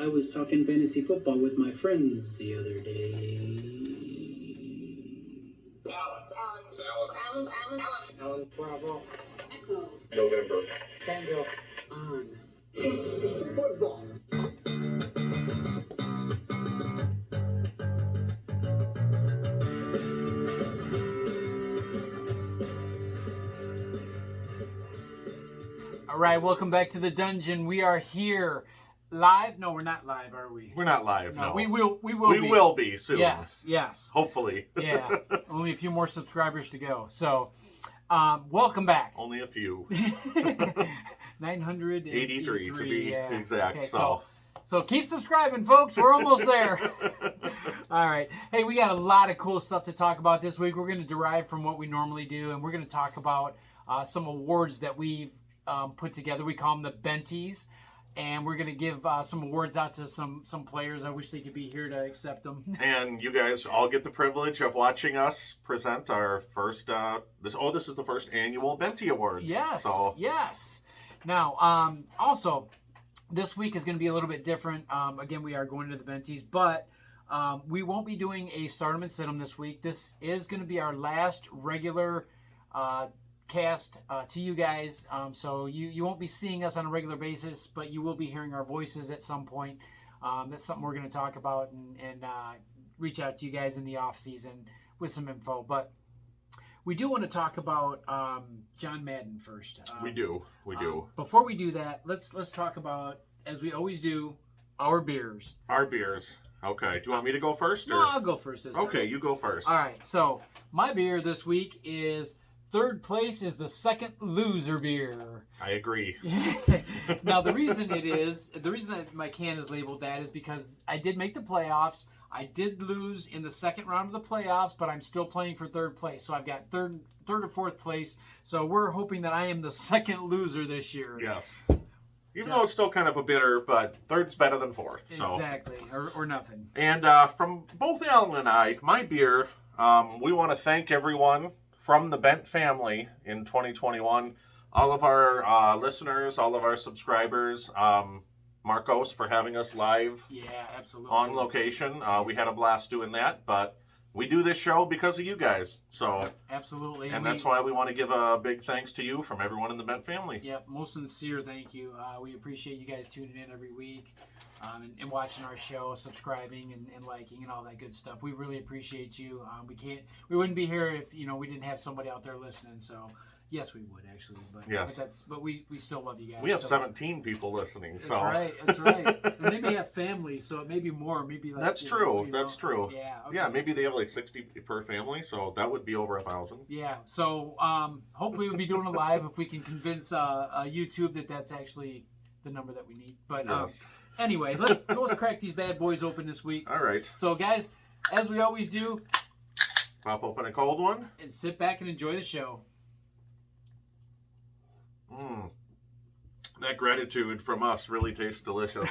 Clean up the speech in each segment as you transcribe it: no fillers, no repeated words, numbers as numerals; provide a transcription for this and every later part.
I was talking fantasy football with my friends the other day. Alan, Bravo. Echo. November. Tango. On. Football. All right, welcome back to the dungeon. We are here live. No, we're not live, are we? We're not live. No. We will We be. will be soon. Yes. Hopefully. Yeah. Only a few more subscribers to go. So, welcome back. Only a few. 983 to be exact. Okay, so keep subscribing, folks. We're almost there. All right. Hey, we got a lot of cool stuff to talk about this week. We're going to derive from what we normally do, and we're going to talk about some awards that we've put together. We call them the Benties, and we're going to give some awards out to some players. I wish they could be here to accept them. And you guys all get the privilege of watching us present our first. This is the first annual Bentie Awards. Yes. So. Yes. Now, also, this week is going to be a little bit different. Again, we are going to the Benties, but we won't be doing a Stardom and Sit-em this week. This is going to be our last regular cast to you guys. So you won't be seeing us on a regular basis, but you will be hearing our voices at some point. That's something we're going to talk about and reach out to you guys in the off season with some info. But we do want to talk about John Madden first. We do. Before we do that, let's talk about, as we always do, our beers. Our beers. Okay. Do you want me to go first? Or? No, I'll go first this time. Okay, you go first. All right. So my beer this week is third place is the Second Loser beer. I agree. Now the reason that my can is labeled that is because I did make the playoffs. I did lose in the second round of the playoffs, but I'm still playing for third place. So I've got third or fourth place. So we're hoping that I am the second loser this year. Yes. Even though it's still kind of a bitter, but third's better than fourth. So. Exactly, or nothing. And from both Alan and I, my beer, we want to thank everyone from the Bent family in 2021. All of our listeners, all of our subscribers, Marcos for having us live absolutely. On location. We had a blast doing that, but we do this show because of you guys. So absolutely. And that's why we want to give a big thanks to you from everyone in the Bent family. Yep, most sincere thank you. We appreciate you guys tuning in every week and watching our show, subscribing and liking and all that good stuff. We really appreciate you. We wouldn't be here if we didn't have somebody out there listening. So yes, we would actually, but we still love you guys. We have 17 people listening. So that's right. And they may have families, so it may be more. Maybe like that's true. That's true. Yeah. Okay. Yeah. Maybe they have like 60 per family, so that would be over 1,000. Yeah. So hopefully we'll be doing it live if we can convince YouTube that that's actually the number that we need. But yes. Anyway, let's crack these bad boys open this week. All right. So guys, as we always do, pop open a cold one and sit back and enjoy the show. That gratitude from us really tastes delicious.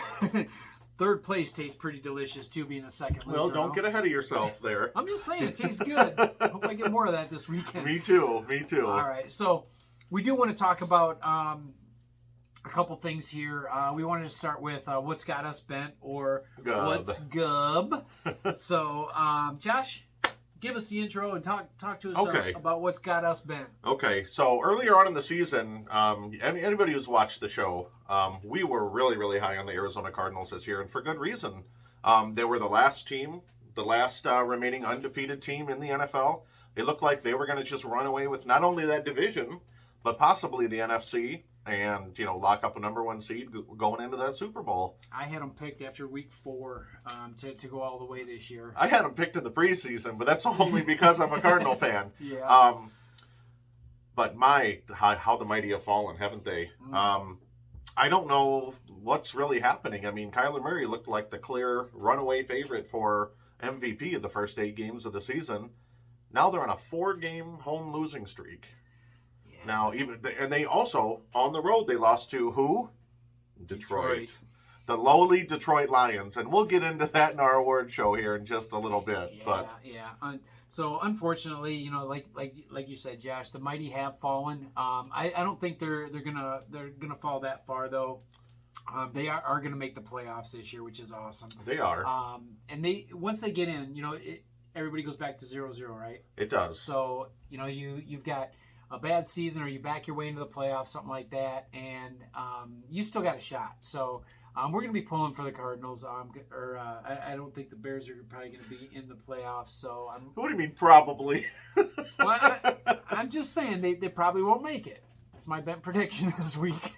Third place tastes pretty delicious too, being the second loser. Well, don't get ahead of yourself there. I'm just saying, it tastes good. Hope I get more of that this weekend. Me too. All right, so we do want to talk about a couple things here. We wanted to start with what's got us bent, or what's gub. So, Josh, give us the intro and talk to us about what's got us bent. Okay, so earlier on in the season, anybody who's watched the show, we were really, really high on the Arizona Cardinals this year, and for good reason. They were the last remaining undefeated team in the NFL. It looked like they were going to just run away with not only that division, but possibly the NFC, and lock up a number one seed going into that Super Bowl. I had them picked after week 4 to go all the way this year. I had them picked in the preseason, but that's only because I'm a Cardinal fan. Yeah. But how the mighty have fallen, haven't they? Mm-hmm. I don't know what's really happening. I mean, Kyler Murray looked like the clear runaway favorite for MVP of the first 8 games of the season. Now they're on a 4-game home losing streak. Now, they also, on the road, they lost to who? Detroit. The lowly Detroit Lions. And we'll get into that in our award show here in just a little bit. So, unfortunately, like you said, Josh, the mighty have fallen. I don't think they're gonna fall that far, though. They are going to make the playoffs this year, which is awesome. They are. And once they get in, everybody goes back to 0-0, right? It does. So, you've got a bad season or you back your way into the playoffs, something like that, and you still got a shot. So we're going to be pulling for the Cardinals. I don't think the Bears are probably going to be in the playoffs. So what do you mean probably? Well, I'm just saying they probably won't make it. It's my bet prediction this week.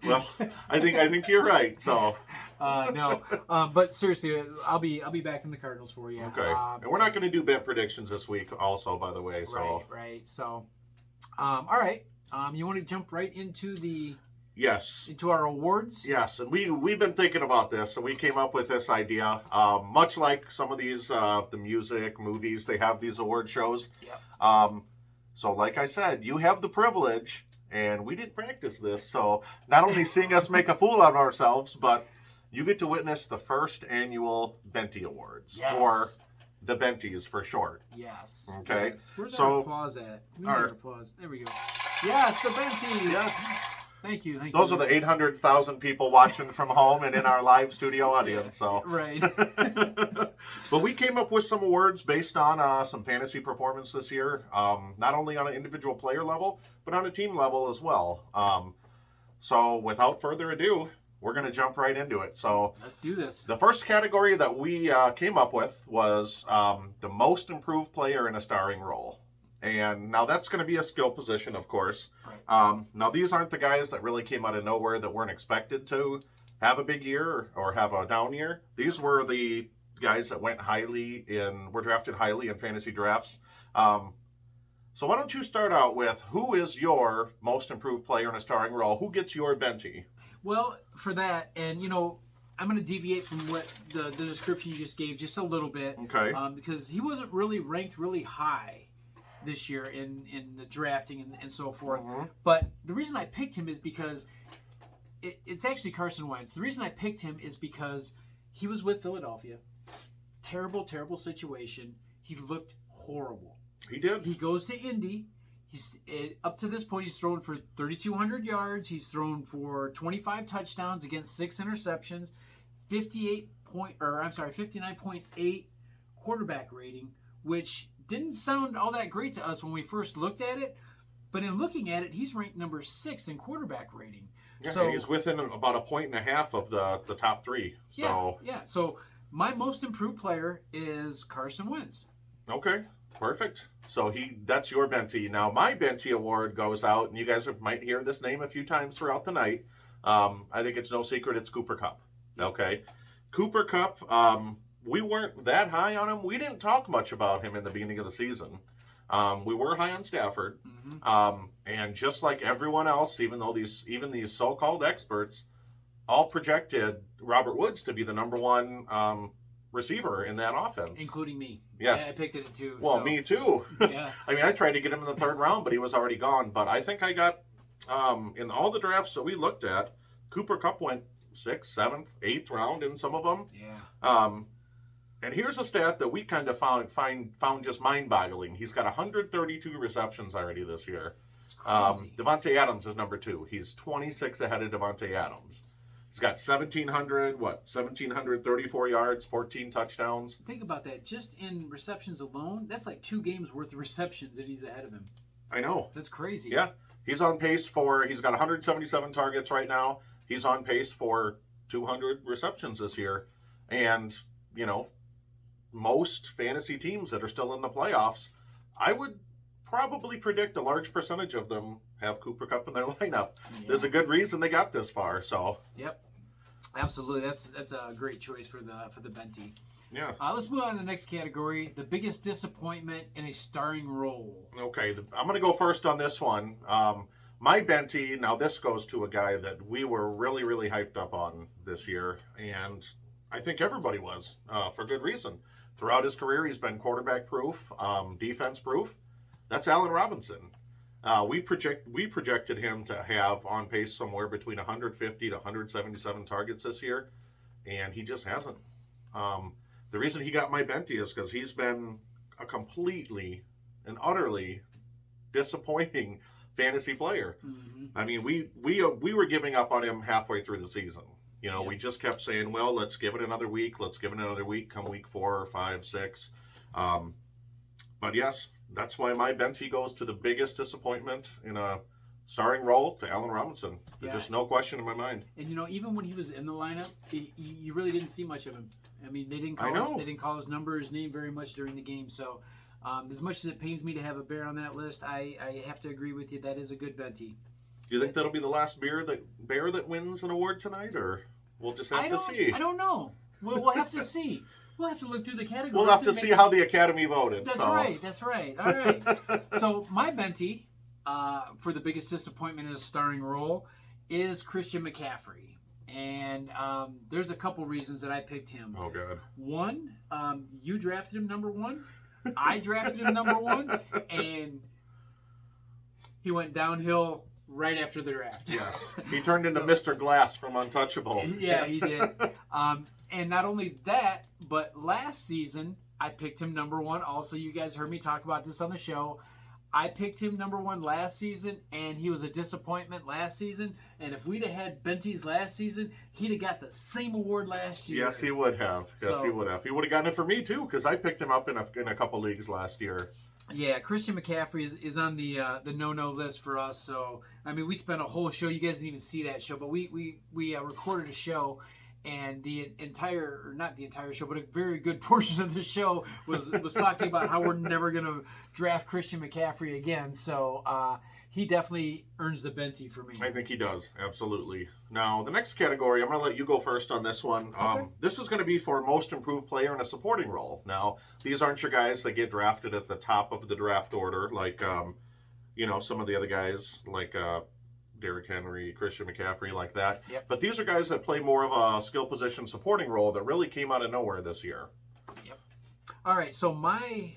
Well, I think you're right. So no, but seriously, I'll be back in the Cardinals for you. Okay, and we're not going to do bet predictions this week, also, by the way. So right. So, all right. You want to jump right into into our awards? Yes, and we've been thinking about this, and we came up with this idea. Much like some of these the music, movies, they have these award shows. Yep. So, like I said, you have the privilege. And we didn't practice this, so not only seeing us make a fool out of ourselves, but you get to witness the first annual Bentie Awards, or the Benties for short. Yes. Okay. Yes. Where's our applause at? We need our applause. There we go. Yes, the Benties. Yes. Thank you. Those are the 800,000 people watching from home and in our live studio audience. So right. But we came up with some awards based on some fantasy performance this year, not only on an individual player level, but on a team level as well. So without further ado, we're going to jump right into it. So let's do this. The first category that we came up with was the most improved player in a starring role. And now that's going to be a skill position, of course. Right. Now, these aren't the guys that really came out of nowhere that weren't expected to have a big year or have a down year. These were the guys that were drafted highly in fantasy drafts. So why don't you start out with who is your most improved player in a starring role? Who gets your Bentie? Well, for that, and I'm going to deviate from what the description you just gave just a little bit. Okay. Because he wasn't really ranked really high this year in the drafting and so forth. Mm-hmm. But the reason I picked him is because it's actually Carson Wentz. The reason I picked him is because he was with Philadelphia. Terrible, terrible situation. He looked horrible. He did. He goes to Indy. Up to this point, he's thrown for 3,200 yards. He's thrown for 25 touchdowns against 6 interceptions, 59.8 quarterback rating, which didn't sound all that great to us when we first looked at it. But in looking at it, he's ranked number 6 in quarterback rating. Yeah, so, and he's within about 1.5 points of the top 3. So. Yeah. So my most improved player is Carson Wentz. Okay. Perfect. So that's your Bentie. Now my Bentie award goes out, and you guys might hear this name a few times throughout the night. I think it's no secret it's Cooper Kupp. Okay. Cooper Kupp, we weren't that high on him. We didn't talk much about him in the beginning of the season. We were high on Stafford. Mm-hmm. And just like everyone else, even these so-called experts all projected Robert Woods to be the number one receiver in that offense. Including me. Yes. I picked it too. Well, me too. Yeah. I mean, I tried to get him in the 3rd round, but he was already gone. But I think I got, in all the drafts that we looked at, Cooper Kupp went 6th, 7th, 8th round in some of them. Yeah. And here's a stat that we kind of found just mind-boggling. He's got 132 receptions already this year. It's crazy. Devontae Adams is number 2. He's 26 ahead of Devontae Adams. He's got 1,734 yards, 14 touchdowns. Think about that. Just in receptions alone, that's like 2 games worth of receptions that he's ahead of him. I know. That's crazy. Yeah. He's on pace he's got 177 targets right now. He's on pace for 200 receptions this year. And, most fantasy teams that are still in the playoffs, I would probably predict a large percentage of them have Cooper Kupp in their lineup. Yeah. There's a good reason they got this far. So. Yep. Absolutely. That's a great choice for the Bentie. Yeah. Let's move on to the next category, the biggest disappointment in a starring role. Okay, I'm going to go first on this one. My Bentie, now this goes to a guy that we were really, really hyped up on this year, and I think everybody was, for good reason. Throughout his career, he's been quarterback-proof, defense-proof. That's Allen Robinson. We projected him to have on pace somewhere between 150 to 177 targets this year, and he just hasn't. The reason he got my Bentie is because he's been a completely and utterly disappointing fantasy player. Mm-hmm. I mean, we were giving up on him halfway through the season. You know, we just kept saying, well, let's give it another week. Let's give it another week. Come week 4, 5, 6. But yes, that's why my Bentie goes to the biggest disappointment in a starring role to Allen Robinson. There's just no question in my mind. And you know, even when he was in the lineup, you really didn't see much of him. I mean, they didn't call his number, his name very much during the game. So, as much as it pains me to have a Bear on that list, I have to agree with you. That is a good Bentie. Do you think that'll be the last Bear that wins an award tonight, or we'll just have to see? I don't know. We'll have to see. We'll have to look through the categories. We'll have to see how the Academy voted. That's right. That's right. All right. So my Bentie for the biggest disappointment in a starring role is Christian McCaffrey. And there's a couple reasons that I picked him. Oh, God. One, you drafted him number 1. I drafted him number 1. And he went downhill right after the draft. Yes. He turned into Mr. Glass from Untouchable. Yeah, he did. And not only that, but last season, I picked him number 1. Also, you guys heard me talk about this on the show. I picked him number 1 last season, and he was a disappointment last season. And if we'd have had Bentie's last season, he'd have got the same award last year. Yes, he would have. He would have. He would have gotten it for me, too, because I picked him up in a couple leagues last year. Yeah, Christian McCaffrey is on the no-no list for us. So, I mean, we spent a whole show. You guys didn't even see that show, but we recorded a show, and not the entire show, but a very good portion of the show was talking about how we're never going to draft Christian McCaffrey again. So he definitely earns the Bentie for me. I think he does, absolutely. Now, the next category, I'm going to let you go first on this one. Okay. This is going to be for most improved player in a supporting role. Now, these aren't your guys that get drafted at the top of the draft order, like, some of the other guys, like Derrick Henry, Christian McCaffrey, like that. Yep. But these are guys that play more of a skill position supporting role that really came out of nowhere this year. Yep. All right, so my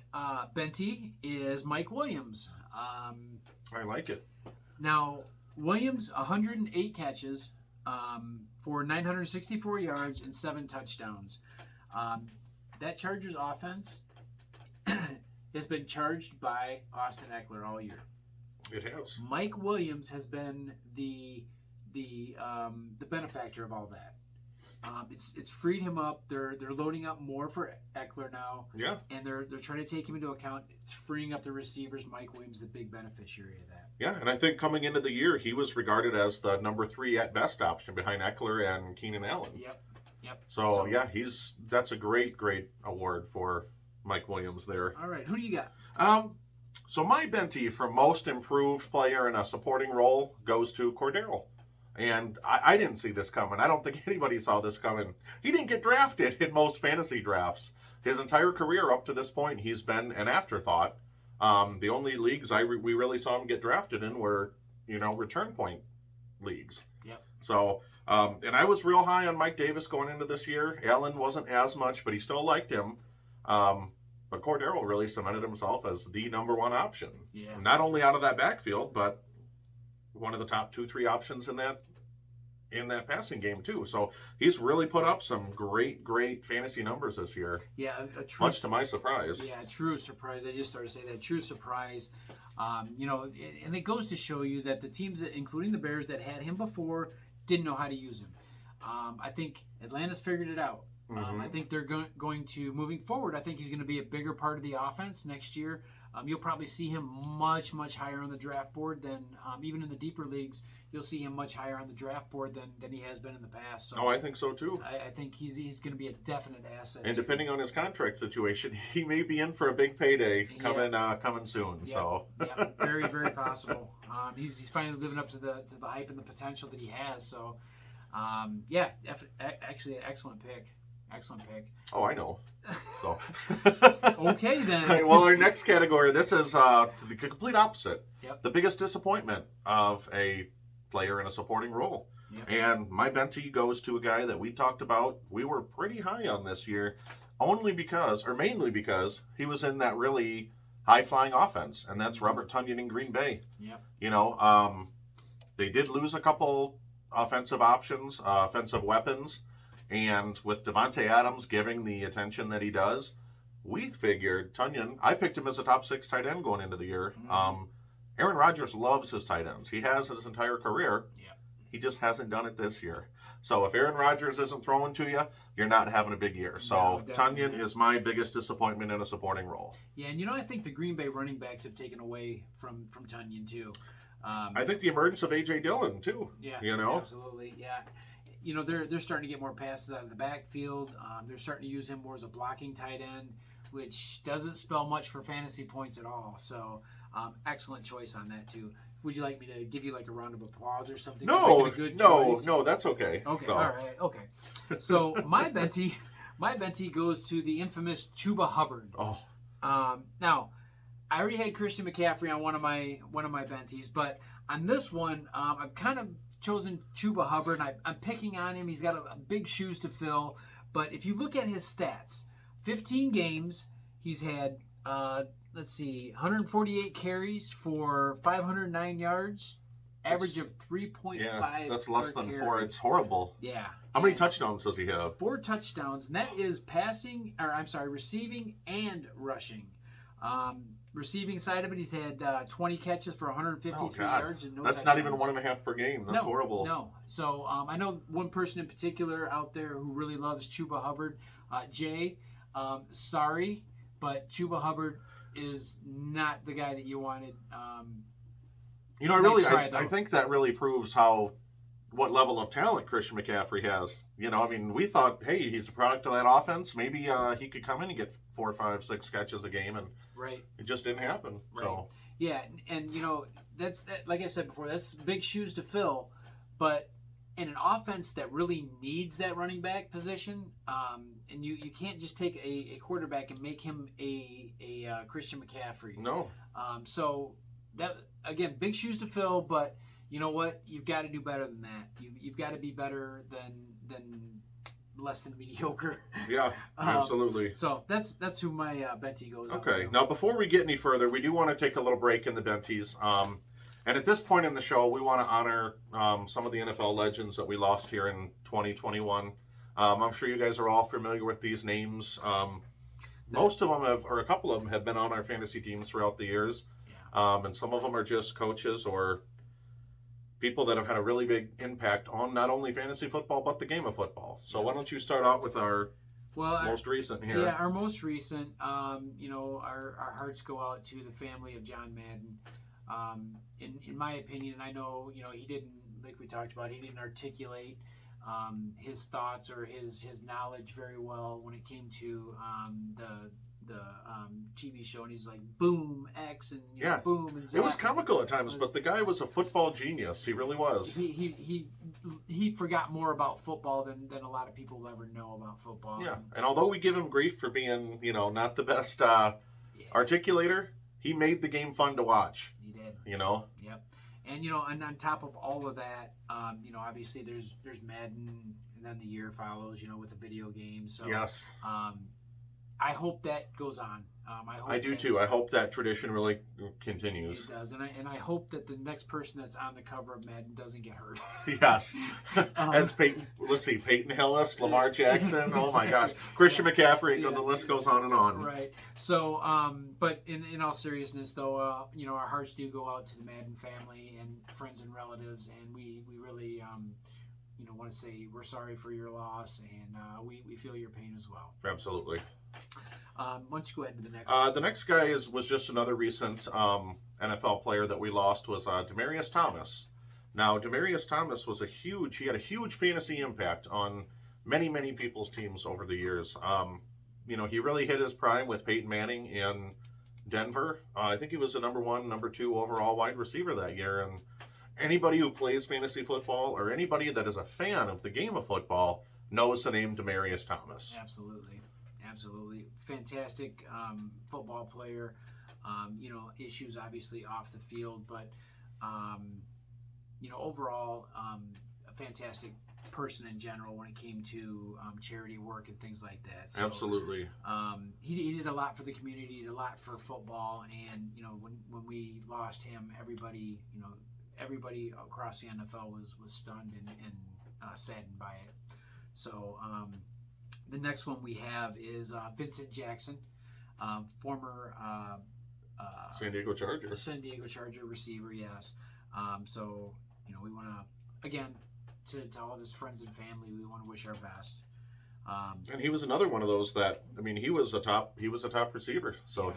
Bentie is Mike Williams. I like it. Now, Williams, 108 catches for 964 yards and 7 touchdowns. That Chargers offense has been charged by Austin Eckler all year. It has. Mike Williams has been the benefactor of all that. It's freed him up. They're loading up more for Eckler now. Yeah. And they're trying to take him into account. It's freeing up the receivers. Mike Williams, the big beneficiary of that. Yeah, and I think coming into the year, he was regarded as the number 3 at best option behind Eckler and Keenan Allen. Yep. So yeah, that's a great award for Mike Williams there. All right, who do you got? So my Bentie for most improved player in a supporting role goes to Cordero. And I didn't see this coming. I don't think anybody saw this coming. He didn't get drafted in most fantasy drafts. His entire career up to this point, he's been an afterthought. The only leagues we really saw him get drafted in were, return point leagues. Yep. So, and I was real high on Mike Davis going into this year. Allen wasn't as much, but he still liked him. But Cordero really cemented himself as the number 1 option. Yeah. Not only out of that backfield, but one of the top 2-3 options in that passing game too. So he's really put up some great fantasy numbers this year. Yeah, much to my surprise. Yeah, true surprise. I just started to say that, true surprise. And it goes to show you that the teams, including the Bears, that had him before, didn't know how to use him. I think Atlanta's figured it out. Mm-hmm. I think they're going to, moving forward, I think he's going to be a bigger part of the offense next year. You'll probably see him much higher on the draft board than, even in the deeper leagues, you'll see him much higher on the draft board than he has been in the past. So I think so too. I think he's going to be a definite asset. And depending on his contract situation, he may be in for a big payday coming soon. Yep. So very, very possible. He's finally living up to the hype and the potential that he has. So, actually, an excellent pick. Excellent pick. Oh, I know. So okay then. Right, well, our next category, this is the complete opposite. Yep. The biggest disappointment of a player in a supporting role. Yep. And my Bentie goes to a guy that we talked about. We were pretty high on this year, mainly because he was in that really high-flying offense, and that's Robert Tonyan in Green Bay. Yep. They did lose a couple offensive options, offensive weapons. And with Devontae Adams giving the attention that he does, we figured Tonyan, I picked him as a top 6 tight end going into the year. Mm-hmm. Aaron Rodgers loves his tight ends. He has his entire career. Yeah. He just hasn't done it this year. So if Aaron Rodgers isn't throwing to you, you're not having a big year. So No, Tunyon is my biggest disappointment in a supporting role. Yeah, and I think the Green Bay running backs have taken away from Tunyon too. I think the emergence of A.J. Dillon too. Yeah, absolutely. Yeah, they're starting to get more passes out of the backfield. They're starting to use him more as a blocking tight end, which doesn't spell much for fantasy points at all. So excellent choice on that too. Would you like me to give you like a round of applause or something? No, that's okay. Okay, so. All right, okay. So my Bentie goes to the infamous Chuba Hubbard. Oh. Now, I already had Christian McCaffrey on one of my Benties, but on this one, I've kind of chosen Chuba Hubbard. I'm picking on him. He's got a big shoes to fill, but if you look at his stats, 15 games, he's had 148 carries for 509 yards, average of 3.5. Yeah, that's less than carry. 4. It's horrible. Yeah. How many touchdowns does he have? 4 touchdowns, and that is receiving and rushing. Receiving side of it, he's had 20 catches for 153 yards and no That's touchdowns. not even 1.5 per game. That's horrible. No. So I know one person in particular out there who really loves Chuba Hubbard. Jay, sorry, but Chuba Hubbard is not the guy that you wanted. I think that really proves what level of talent Christian McCaffrey has. We thought, hey, he's a product of that offense. Maybe he could come in and get 4, 5, 6 catches a game, and it just didn't happen. Right. So yeah, and that's like I said before, that's big shoes to fill. But in an offense that really needs that running back position, and you can't just take a quarterback and make him a Christian McCaffrey. No. So that again, big shoes to fill, but you know what? You've got to do better than that. You've got to be better than less than mediocre. Yeah, absolutely. So that's who my Bentie goes. Okay. Now, before we get any further, we do want to take a little break in the Benties. And at this point in the show, we want to honor some of the NFL legends that we lost here in 2021. I'm sure you guys are all familiar with these names. Most of them or a couple of them have been on our fantasy teams throughout the years. Yeah. And some of them are just coaches or people that have had a really big impact on not only fantasy football, but the game of football. So why don't you start out with our most recent here? Yeah, our most recent, our hearts go out to the family of John Madden. In my opinion, and I know, he didn't, like we talked about, he didn't articulate his thoughts or his knowledge very well when it came to the TV show, and he's like boom X and boom and Zach. It was comical at times, but the guy was a football genius. He really was. He forgot more about football than a lot of people will ever know about football. Yeah, and although we give him grief for being not the best articulator, he made the game fun to watch. He did. Yep. And and on top of all of that, obviously there's Madden, and then the year follows, with the video game. So yes. I hope that goes on. I do too. I hope that tradition really continues. It does, and I hope that the next person that's on the cover of Madden doesn't get hurt. Yes. As Peyton, let's see, Peyton Hillis, Lamar Jackson. Oh my gosh, Christian McCaffrey. The list goes on and on. Right. So, but in all seriousness, though, our hearts do go out to the Madden family and friends and relatives, and we really want to say we're sorry for your loss, and we feel your pain as well. Absolutely. Why don't you go ahead to the next one? The next guy was just another recent NFL player that we lost was Demaryius Thomas. Now, Demaryius Thomas he had a huge fantasy impact on many, many people's teams over the years. He really hit his prime with Peyton Manning in Denver. I think he was the number 1, number 2 overall wide receiver that year, and anybody who plays fantasy football or anybody that is a fan of the game of football knows the name Demaryius Thomas. Absolutely. Fantastic football player. Issues obviously off the field, but overall a fantastic person in general when it came to charity work and things like that. So, absolutely. He did a lot for the community, he did a lot for football, and when we lost him, everybody across the NFL was stunned and saddened by it. So the next one we have is Vincent Jackson, former San Diego Charger. San Diego Charger receiver, yes. So, we want to, again, to all of his friends and family, we want to wish our best. And he was another one of those that, he was a top receiver. So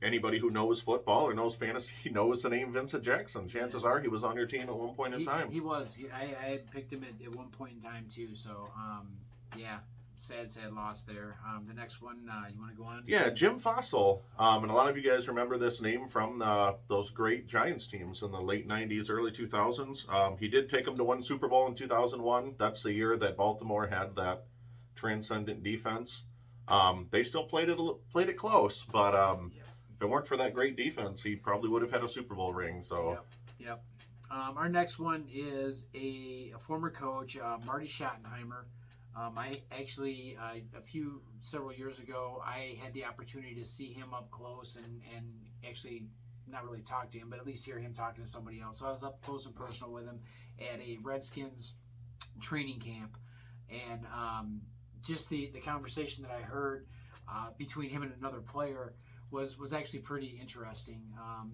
anybody who knows football or knows fantasy knows the name Vincent Jackson. Chances are he was on your team at one point in time. He was. I had picked him at one point in time too. So, sad loss there. The next one, you want to go on? Yeah, Jim Fossil. And a lot of you guys remember this name from those great Giants teams in the late 90s, early 2000s. He did take them to one Super Bowl in 2001. That's the year that Baltimore had that transcendent defense. They still played it close, but if it weren't for that great defense, he probably would have had a Super Bowl ring. So. Yep. Our next one is a former coach, Marty Schottenheimer. I actually, several years ago, I had the opportunity to see him up close and actually not really talk to him, but at least hear him talking to somebody else. So I was up close and personal with him at a Redskins training camp. And just the conversation that I heard between him and another player was actually pretty interesting.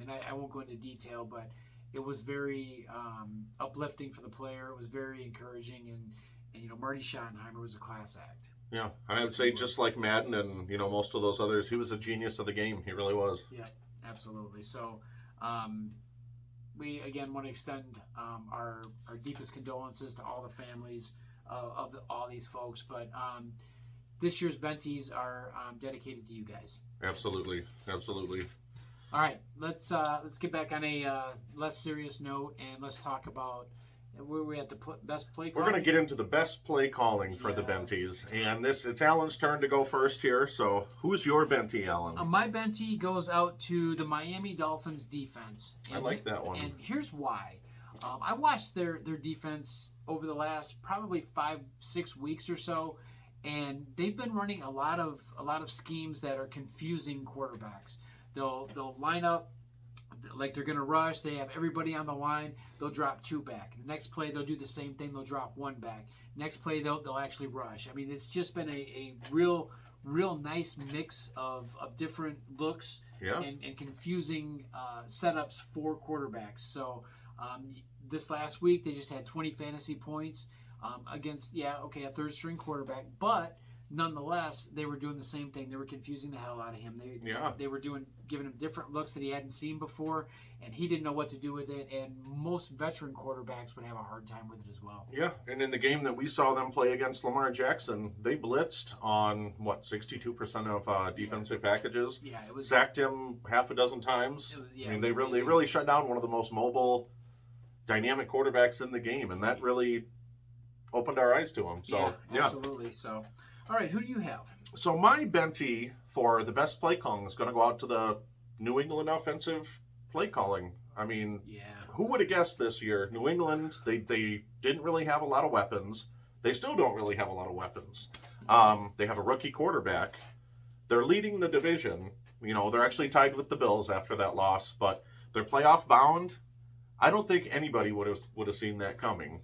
And I won't go into detail, but it was very uplifting for the player. It was very encouraging, and Marty Schottenheimer was a class act. Yeah, I would say just like Madden and most of those others, he was a genius of the game. He really was. Yeah, absolutely. So we again want to extend our deepest condolences to all the families of all these folks. But this year's Benties are dedicated to you guys. Absolutely. All right, let's get back on a less serious note, and let's talk about where we're at the best play calling. We're going to get into the best play calling for the Benties. And it's Alan's turn to go first here. So who's your Bentie, Alan? My Bentie goes out to the Miami Dolphins defense. I like that one. And here's why. I watched their defense over the last probably 5-6 weeks or so, and they've been running a lot of schemes that are confusing quarterbacks. They'll line up like they're going to rush. They have everybody on the line. They'll drop 2 back. The next play, they'll do the same thing. They'll drop 1 back. Next play, they'll actually rush. It's just been a real nice mix of different looks and confusing setups for quarterbacks. So this last week, they just had 20 fantasy points against, a third-string quarterback. But nonetheless, they were doing the same thing. They were confusing the hell out of him. They were giving him different looks that he hadn't seen before, and he didn't know what to do with it. And most veteran quarterbacks would have a hard time with it as well. Yeah, and in the game that we saw them play against Lamar Jackson, they blitzed on 62% of defensive packages. Yeah, it was sacked him half a dozen times. They really shut down one of the most mobile, dynamic quarterbacks in the game, and that really opened our eyes to him. So absolutely. So. All right, who do you have? So my Bentie for the best play calling is going to go out to the New England offensive play calling. Who would have guessed this year? New England, they didn't really have a lot of weapons. They still don't really have a lot of weapons. They have a rookie quarterback. They're leading the division. They're actually tied with the Bills after that loss, but they're playoff bound. I don't think anybody would have seen that coming.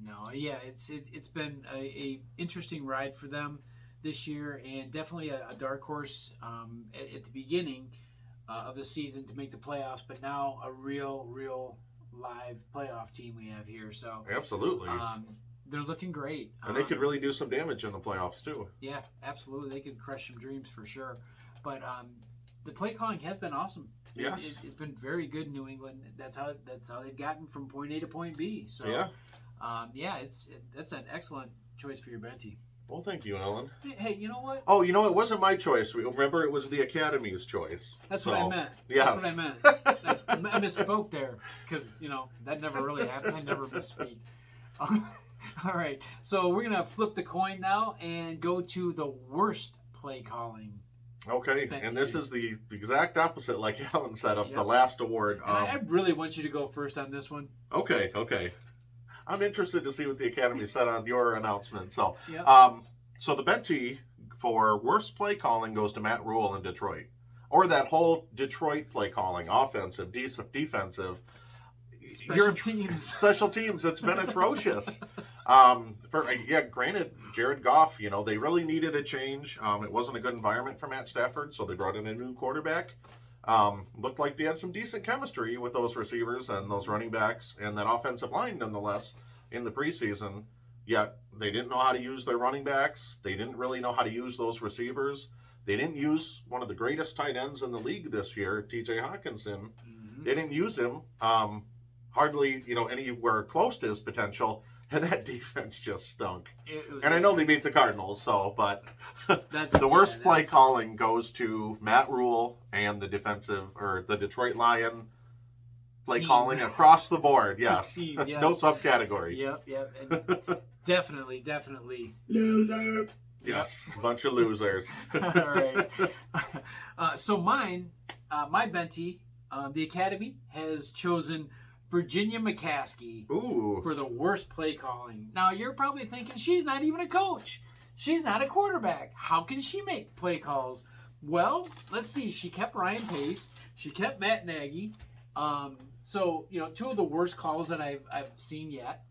No, yeah, it's been a interesting ride for them this year, and definitely a dark horse at the beginning of the season to make the playoffs, but now a real live playoff team we have here. So absolutely, they're looking great, and they could really do some damage in the playoffs too. Yeah, absolutely, they could crush some dreams for sure. But the play calling has been awesome. Yes, it's been very good in New England. That's how they've gotten from point A to point B. So that's an excellent choice for your Bentie. Well, thank you, Alan. Hey, you know what? Oh, it wasn't my choice. Remember, it was the Academy's choice. That's what I meant. Yes. That's what I meant. I misspoke there because, that never really happened. I never misspeak. All right. So we're going to flip the coin now and go to the worst play calling. Okay. And this is the exact opposite, like Alan said, of the last award. And I really want you to go first on this one. Okay. I'm interested to see what the Academy said on your announcement. So, so the Bentie for worst play calling goes to Matt Rule in Detroit, or that whole Detroit play calling, offensive, defensive, special teams. Special teams. It's been atrocious. Granted, Jared Goff, they really needed a change. It wasn't a good environment for Matt Stafford, so they brought in a new quarterback. Looked like they had some decent chemistry with those receivers and those running backs and that offensive line, nonetheless, in the preseason. Yet they didn't know how to use their running backs. They didn't really know how to use those receivers. They didn't use one of the greatest tight ends in the league this year, T.J. Hawkinson. Mm-hmm. They didn't use him hardly, anywhere close to his potential. And that defense just stunk. And I know they beat the Cardinals, but the worst play calling goes to Matt Rule and the Detroit Lion play team. Calling across the board. Yes. Team, yes. No subcategory. Yep. And definitely. Loser. Yes, a bunch of losers. All right. So my Bentie, the Academy, has chosen Virginia McCaskey for the worst play calling. Now, you're probably thinking, she's not even a coach. She's not a quarterback. How can she make play calls? Well, let's see. She kept Ryan Pace. She kept Matt Nagy. So, two of the worst calls that I've seen yet.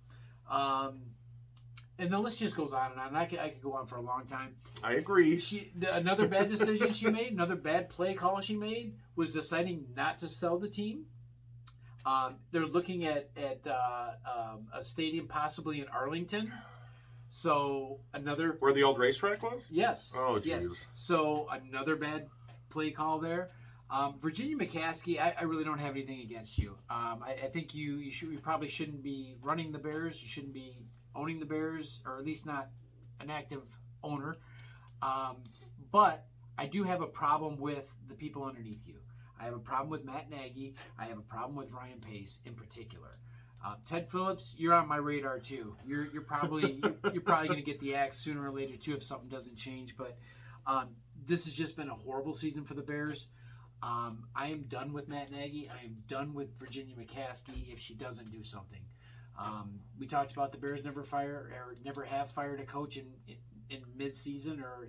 And the list just goes on and on. I could go on for a long time. I agree. Another bad decision she made, another bad play call she made, was deciding not to sell the team. They're looking at a stadium possibly in Arlington. So another... Where the old racetrack was? Yes. Oh, jeez. Yes. So another bad play call there. Virginia McCaskey, I really don't have anything against you. I think you probably shouldn't be running the Bears. You shouldn't be owning the Bears, or at least not an active owner. But I do have a problem with the people underneath you. I have a problem with Matt Nagy. I have a problem with Ryan Pace in particular. Ted Phillips, you're on my radar too. You're probably going to get the axe sooner or later too if something doesn't change. But this has just been a horrible season for the Bears. I am done with Matt Nagy. I am done with Virginia McCaskey if she doesn't do something. We talked about the Bears never have fired a coach in mid-season or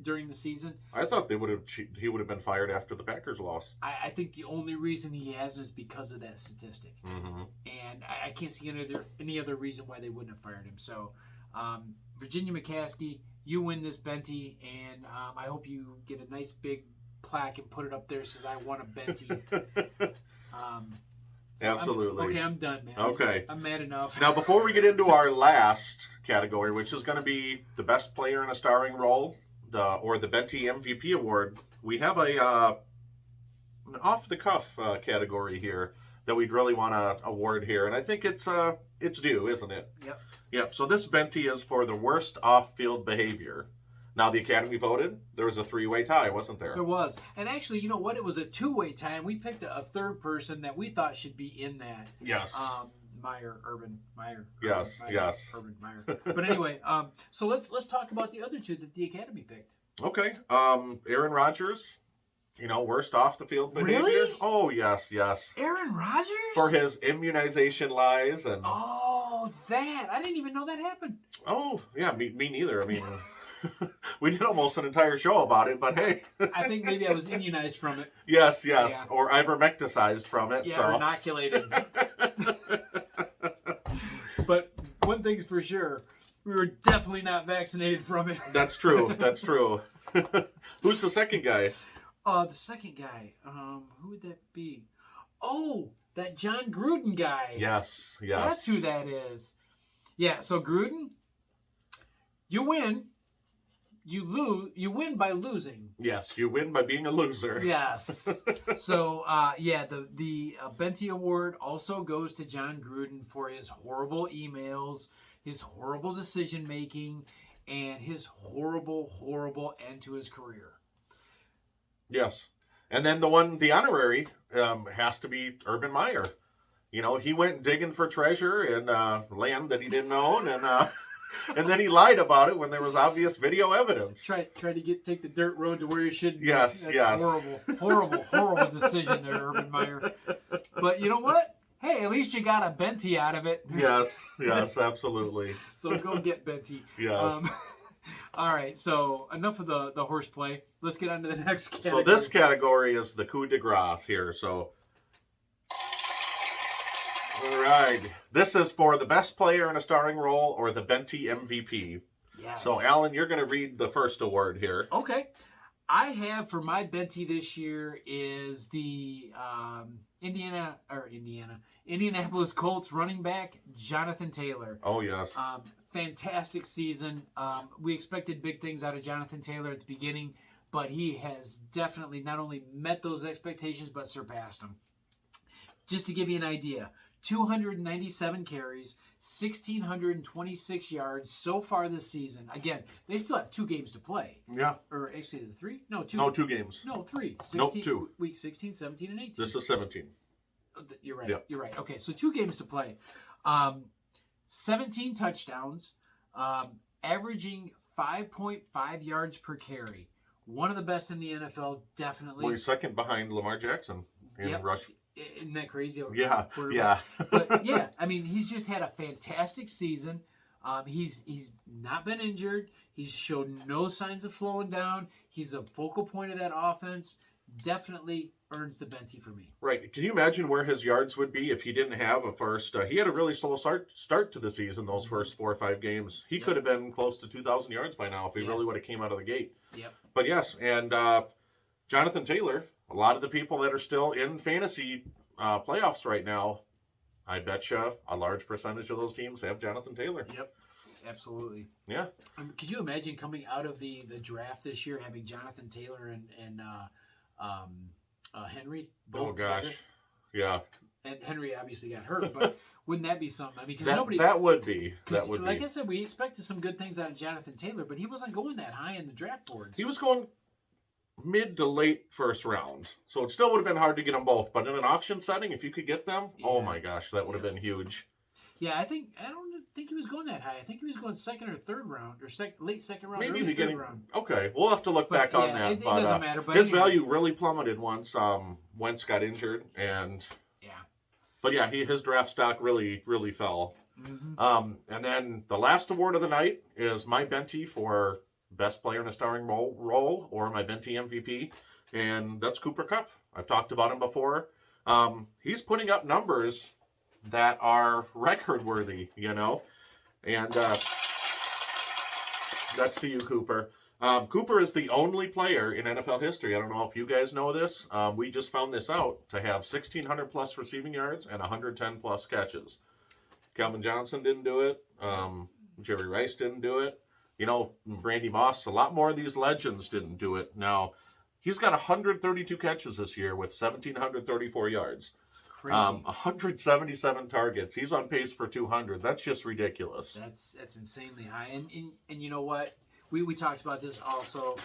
during the season. I thought he would have been fired after the Packers loss. I think the only reason he hasn't is because of that statistic. Mm-hmm. And I can't see any other reason why they wouldn't have fired him. So, Virginia McCaskey, you win this Bentie, and I hope you get a nice big plaque and put it up there says I won a Bentie. Absolutely. I'm done, man. Okay. I'm mad enough. Now, before we get into our last category, which is going to be the best player in a starring role, or the Bentie MVP award, we have an off-the-cuff category here that we'd really want to award here, and I think it's due, isn't it? Yep. So this Bentie is for the worst off-field behavior. Now, the Academy voted. There was a 3-way tie, wasn't there? There was. And actually, you know what? It was a 2-way tie, and we picked a third person that we thought should be in that. Yes. Urban Meyer. Yes. Urban Meyer. But anyway, so let's talk about the other two that the Academy picked. Okay. Aaron Rodgers, worst off-the-field behavior. Really? Oh, yes. Aaron Rodgers? For his immunization lies and... Oh, that. I didn't even know that happened. Oh, yeah, me neither. I mean... We did almost an entire show about it, but hey. I think maybe I was immunized from it. Yes. Yeah. Or ivermecticized from it. Yeah, so. Or inoculated. But one thing's for sure, we were definitely not vaccinated from it. That's true. Who's the second guy? The second guy. Who would that be? Oh, that John Gruden guy. Yes. That's who that is. Yeah, so Gruden, you win. You win by losing. Yes, you win by being a loser. Yes. So, the Bentie Award also goes to John Gruden for his horrible emails, his horrible decision making, and his horrible end to his career. Yes. And then the honorary has to be Urban Meyer. He went digging for treasure in land that he didn't own, and then he lied about it when there was obvious video evidence. Try to take the dirt road to where you shouldn't. Yes. Horrible decision there, Urban Meyer. But you know what? Hey, at least you got a Bentie out of it. Yes, absolutely. So go get Bentie. Yes. All right, so enough of the horseplay. Let's get on to the next category. So this category is the coup de grace here. So All right. This is for the best player in a starring role or the Bentie MVP. Yes. So, Alan, you're going to read the first award here. Okay. I have for my Bentie this year is the Indianapolis Colts running back, Jonathan Taylor. Oh, yes. Fantastic season. We expected big things out of Jonathan Taylor at the beginning, but he has definitely not only met those expectations, but surpassed them. Just to give you an idea, 297 carries, 1,626 yards so far this season. Again, they still have 2 games to play. Yeah. Or actually, 3? No, 2. No, 2 games. No, 3. 16, Nope, 2. Week 16, 17, and 18. This is 17. You're right. Yep. You're right. Okay, so 2 games to play. 17 touchdowns, averaging 5.5 yards per carry. One of the best in the NFL, definitely. Well, he's second behind Lamar Jackson in rush. Isn't that crazy? Yeah, yeah. But yeah, I mean, he's just had a fantastic season. He's not been injured. He's shown no signs of slowing down. He's a focal point of that offense. Definitely earns the Bentie for me. Right. Can you imagine where his yards would be if he didn't have a first? He had a really slow start to the season, those first 4 or 5 games. He could have been close to 2,000 yards by now if he really would have came out of the gate. Yep. But yes, and Jonathan Taylor, a lot of the people that are still in fantasy playoffs right now, I bet you a large percentage of those teams have Jonathan Taylor. Yep. Absolutely. Yeah. Could you imagine coming out of the draft this year having Jonathan Taylor and Henry? Oh gosh. Together? Yeah. And Henry obviously got hurt, but wouldn't that be something? I mean, because that would be. Like I said, we expected some good things out of Jonathan Taylor, but he wasn't going that high in the draft boards. He was going mid to late first round, so it still would have been hard to get them both. But in an auction setting, if you could get them, oh my gosh, that would have been huge. Yeah, I don't think he was going that high. I think he was going second or third round, or late second round, maybe early beginning third round. Okay, we'll have to look back on that. It doesn't matter. But his anyway. value really plummeted once Wentz got injured, and but yeah, his draft stock really fell. Mm-hmm. And then the last award of the night is my Bentie for best player in a starring role or my Bentie MVP, and that's Cooper Kupp. I've talked about him before. He's putting up numbers that are record worthy, and that's to you, Cooper. Cooper is the only player in NFL history, I don't know if you guys know this, we just found this out, to have 1,600 plus receiving yards and 110 plus catches. Calvin Johnson didn't do it. Jerry Rice didn't do it. Randy Moss, a lot more of these legends didn't do it. Now, he's got 132 catches this year with 1,734 yards. Crazy. 177 targets. He's on pace for 200. That's just ridiculous. That's insanely high. And you know what? We talked about this also,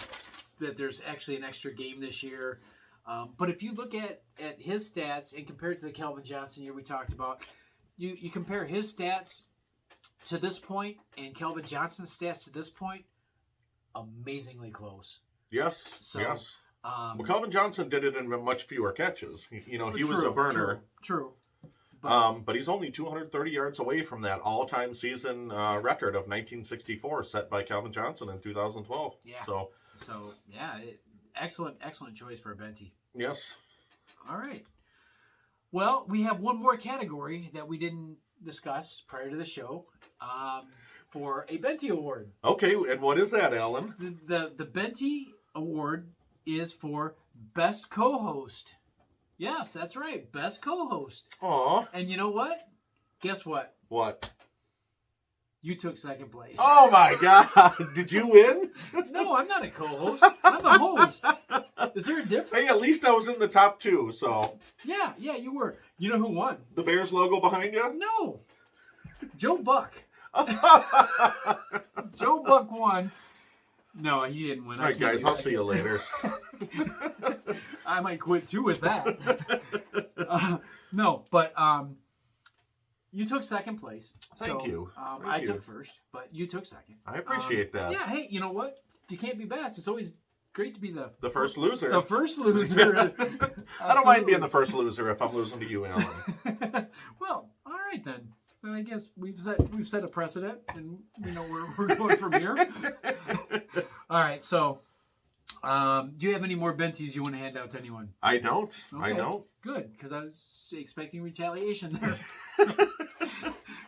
that there's actually an extra game this year. But if you look at his stats and compare it to the Calvin Johnson year we talked about, you compare his stats to this point and Calvin Johnson's stats to this point, amazingly close. Yes. So, yes. Well, Calvin Johnson did it in much fewer catches. He was a burner. True. But he's only 230 yards away from that all-time season record of 1964 set by Calvin Johnson in 2012. Yeah. So yeah, excellent choice for a Bentie. Yes. All right. Well, we have one more category that we didn't discuss prior to the show for a Bentie Award. Okay, and what is that, Alan? The Bentie Award is for Best Co-Host. Yes, that's right. Best Co-Host. Aw. And you know what? Guess what? What? You took second place. Oh my God! Did you win? No, I'm not a co-host. I'm the host. Is there a difference? Hey, at least I was in the top 2, so. Yeah, you were. You know who won? The Bears logo behind you? No. Joe Buck. Joe Buck won. No, he didn't win. All right, guys, I'll see you later. I might quit too with that. No, but you took second place. Thank you. I took first, but you took second. I appreciate that. Yeah, hey, you know what? You can't be best. It's always great to be the first loser. The first loser. I don't mind being the first loser if I'm losing to you, Alan. Well, all right then. Then I guess we've set a precedent, and we know where we're going from here. All right, so Do you have any more Benties you want to hand out to anyone? I don't. Okay. I don't. Good, because I was expecting retaliation there.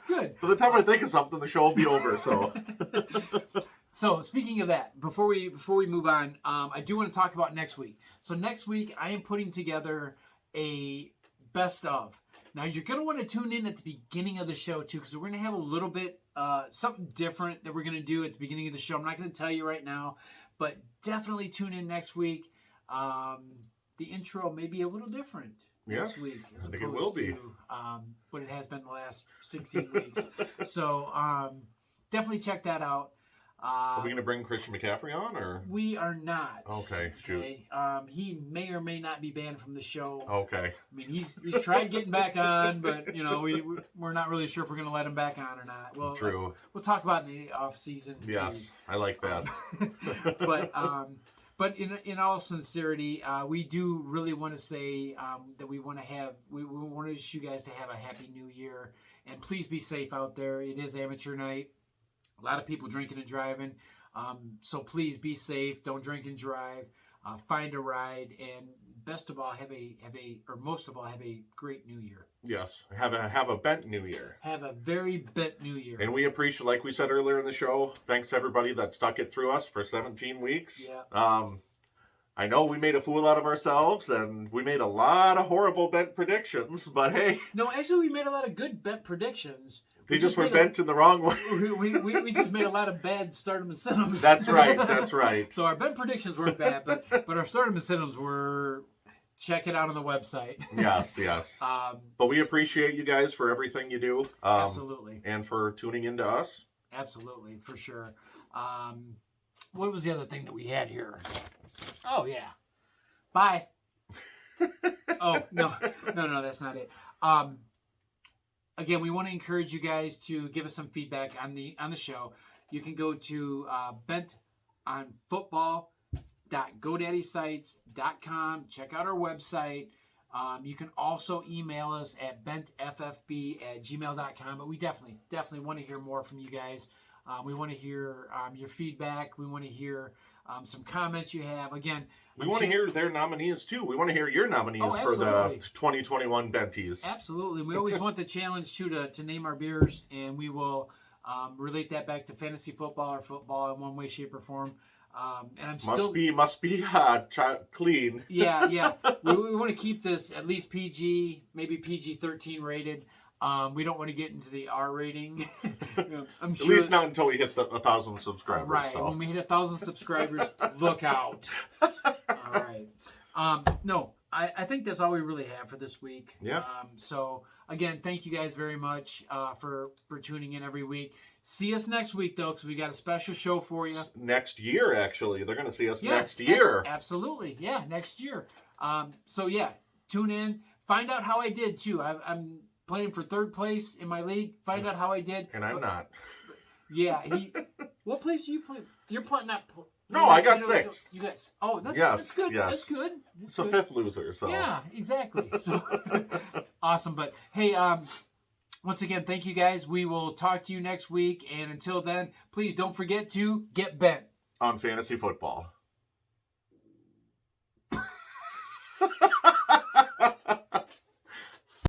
Good. By the time I think of something, the show will be over. So. So speaking of that, before we move on, I do want to talk about next week. So next week, I am putting together a best of. Now you're going to want to tune in at the beginning of the show too, because we're going to have a little bit something different that we're going to do at the beginning of the show. I'm not going to tell you right now, but definitely tune in next week. The intro may be a little different next week, as I think it will be. What it has been the last 16 weeks. So definitely check that out. Are we going to bring Christian McCaffrey on, or we are not? Okay, shoot. Okay? He may or may not be banned from the show. Okay. I mean, he's tried getting back on, but we're not really sure if we're going to let him back on or not. Well, True. We'll talk about it in the off season. Yes, I like that. But in all sincerity, we do really want to say that we want to wish you guys to have a happy new year, and please be safe out there. It is amateur night. A lot of people drinking and driving, so please be safe. Don't drink and drive. Find a ride, and best of all, most of all, have a great New Year. Yes, have a bent New Year. Have a very bent New Year. And we appreciate, like we said earlier in the show, thanks to everybody that stuck it through us for 17 weeks. Yeah. I know we made a fool out of ourselves, and we made a lot of horrible bent predictions, but hey. No, actually, we made a lot of good bent predictions. They just were bent in the wrong way. We just made a lot of bad stardom and cinemas. That's right. That's right. So our bent predictions weren't bad, but our stardom and cinemas were. Check it out on the website. Yes. But we appreciate you guys for everything you do. Absolutely. And for tuning into us. Absolutely, for sure. What was the other thing that we had here? Oh yeah. Bye. Oh no, that's not it. Again, we want to encourage you guys to give us some feedback on the show. You can go to bentonfootball.godaddysite.com. Check out our website. You can also email us at bentffb@gmail.com. But we definitely want to hear more from you guys. We want to hear your feedback. We want to hear some comments you have. Again, we want to hear their nominees too. We want to hear your nominees for the 2021 Benties. Absolutely. We always want the challenge too to name our beers, and we will relate that back to fantasy football or football in one way, shape, or form. And I'm must be clean. Yeah. We want to keep this at least PG, maybe PG-13 rated. We don't want to get into the R rating. I'm sure, at least not until we hit 1,000 subscribers. Right. So. When we hit 1,000 subscribers, look out. All right. No, I think that's all we really have for this week. Yeah. So again, thank you guys very much for tuning in every week. See us next week though, because we got a special show for you. Next year, actually, they're going to see us next year. Absolutely, yeah, next year. So yeah, tune in. Find out how I did too. I'm playing for third place in my league. Find out how I did. And I'm not. Yeah, what place are you playing? You're playing not. No, I got 6. You guys. Oh, that's good. Yes. That's good. It's the 5th loser. So yeah, exactly. So awesome. But hey, once again, thank you guys. We will talk to you next week. And until then, please don't forget to get bent on fantasy football.